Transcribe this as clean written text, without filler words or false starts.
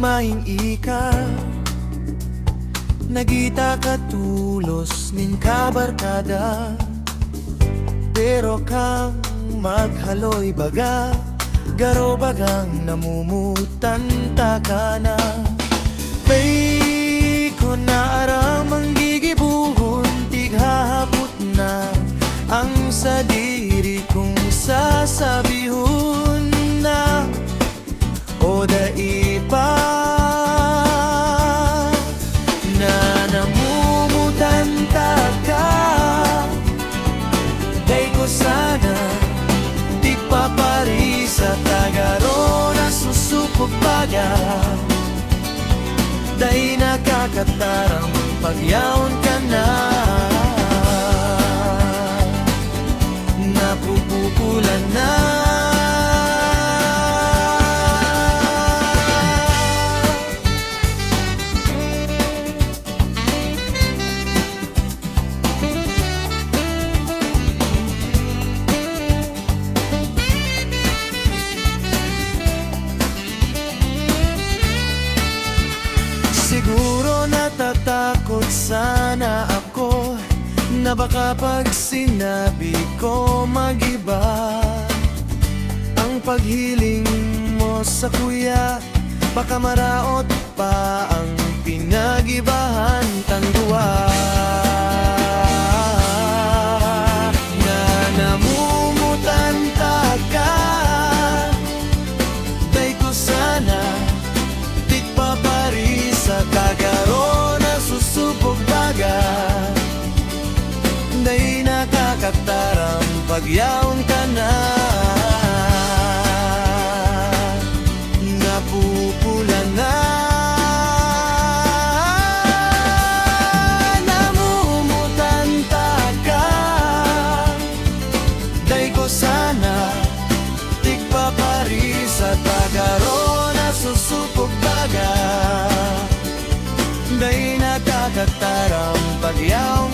maing ika nagita katulos nin kabarkada, pero kang maghaloy baga, garo bagang namumutan ka na. Pay ko na aramang gigibuhon, tighahapot na ang sa diri kong sasabihon na o daipa na namumutan ka. Day ko sana tigpapari sa tagaro na susupog baga, day nakakatarang pagyaon ka na. Napupukulan na siguro natatakot sana ako na baka pag sinabi ko mag-iba ang paghiling mo sa kuya, baka maraot pa ang pinag-ibahan tandua. Na namumutan ka, day ko sana tigpapari sa kagaro na susupog baga, day nakakatarang pagyaon ka na. Napupulan na, namumutan ka, day ko sana tigpapari sa tagaro na susupog baga, day nakakatarang pagyaon